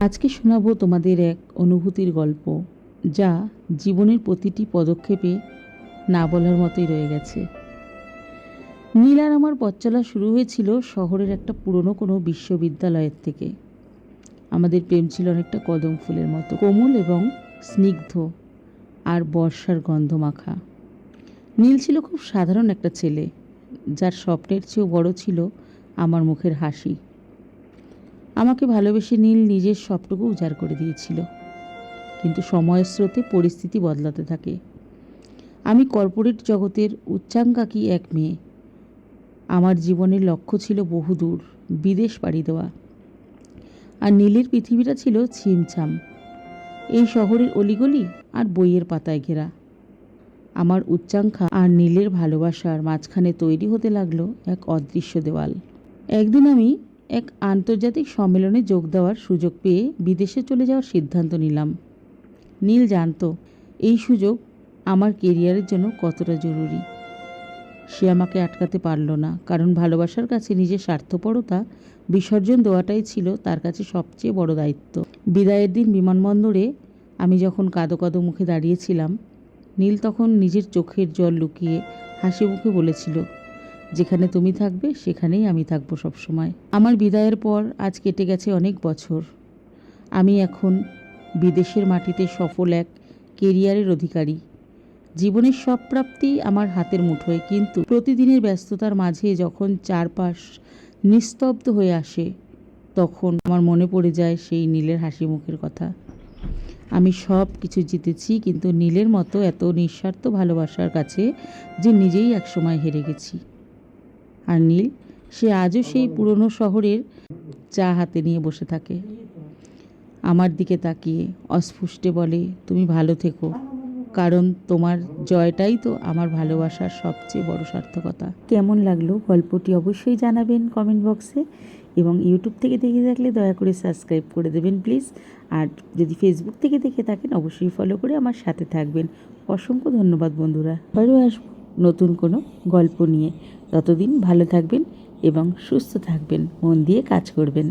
আজকে শোনাবো তোমাদের এক অনুভূতির গল্প, যা জীবনের প্রতিটি পদক্ষেপে না বলার মতোই রয়ে গেছে। নীল আর আমার পথ চলা শুরু হয়েছিল শহরের একটা পুরনো কোনো বিশ্ববিদ্যালয়ের থেকে। আমাদের প্রেম ছিল অনেকটা কদম ফুলের মতো কোমল এবং স্নিগ্ধ, আর বর্ষার গন্ধ মাখা। নীল ছিল খুব সাধারণ একটা ছেলে, যার স্বপ্নের চেয়েও বড় ছিল আমার মুখের হাসি। আমাকে ভালোবেসে নীল নিজের সবটুকু উজাড় করে দিয়েছিল, কিন্তু সময়ের স্রোতে পরিস্থিতি বদলাতে থাকে। আমি কর্পোরেট জগতের উচ্চাঙ্গাকী এক মেয়ে। আমার জীবনের লক্ষ্য ছিল বহুদূর বিদেশ পাড়ি দেওয়া, আর নীলের পৃথিবীটা ছিল ছিমছাম, এই শহরের অলিগলি আর বইয়ের পাতায় ঘেরা। আমার উচ্চাঙ্ক্ষা আর নীলের ভালোবাসার মাঝখানে তৈরি হতে লাগলো এক অদৃশ্য দেওয়াল। একদিন আমি এক আন্তর্জাতিক সম্মেলনে যোগ দেওয়ার সুযোগ পেয়ে বিদেশে চলে যাওয়ার সিদ্ধান্ত নিলাম। নীল জানতো এই সুযোগ আমার কেরিয়ারের জন্য কতটা জরুরি। সে আমাকে আটকাতে পারল না, কারণ ভালোবাসার কাছে নিজের স্বার্থপরতা বিসর্জন দেওয়াটাই ছিল তার কাছে সবচেয়ে বড় দায়িত্ব। বিদায়ের দিন বিমানবন্দরে আমি যখন কাঁদো কাঁদো মুখে দাঁড়িয়েছিলাম, নীল তখন নিজের চোখের জল লুকিয়ে হাসি মুখে বলেছিল, যেখানে তুমি থাকবে সেখানেই আমি থাকবো সবসময়। আমার বিদায়ের পর আজ কেটে গেছে অনেক বছর। আমি এখন বিদেশের মাটিতে সফল এক কেরিয়ারের অধিকারী। জীবনের সব প্রাপ্তি আমার হাতের মুঠোয়, কিন্তু প্রতিদিনের ব্যস্ততার মাঝে যখন চারপাশ নিস্তব্ধ হয়ে আসে, তখন আমার মনে পড়ে যায় সেই নীলের হাসি মুখের কথা। আমি সব কিছু জিতেছি, কিন্তু নীলের মতো এত নিঃস্বার্থ ভালোবাসার কাছে যে নিজেই একসময় হেরে গেছি। আর নীল, সে আজও সেই পুরনো শহরের চা হাতে নিয়ে বসে থাকে, আমার দিকে তাকিয়ে অস্ফুটে বলে, তুমি ভালো থেকো, কারণ তোমার জয়টাই তো আমার ভালোবাসার সবচেয়ে বড় সার্থকতা। কেমন লাগলো গল্পটি অবশ্যই জানাবেন কমেন্ট বক্সে, এবং ইউটিউব থেকে দেখে থাকলে দয়া করে সাবস্ক্রাইব করে দেবেন প্লিজ। আর যদি ফেসবুক থেকে দেখে থাকেন অবশ্যই ফলো করে আমার সাথে থাকবেন। অসংখ্য ধন্যবাদ বন্ধুরা। আবারও আসবো নতুন কোনো গল্প নিয়ে। ততদিন ভালো থাকবেন এবং সুস্থ থাকবেন, মন দিয়ে কাজ করবেন।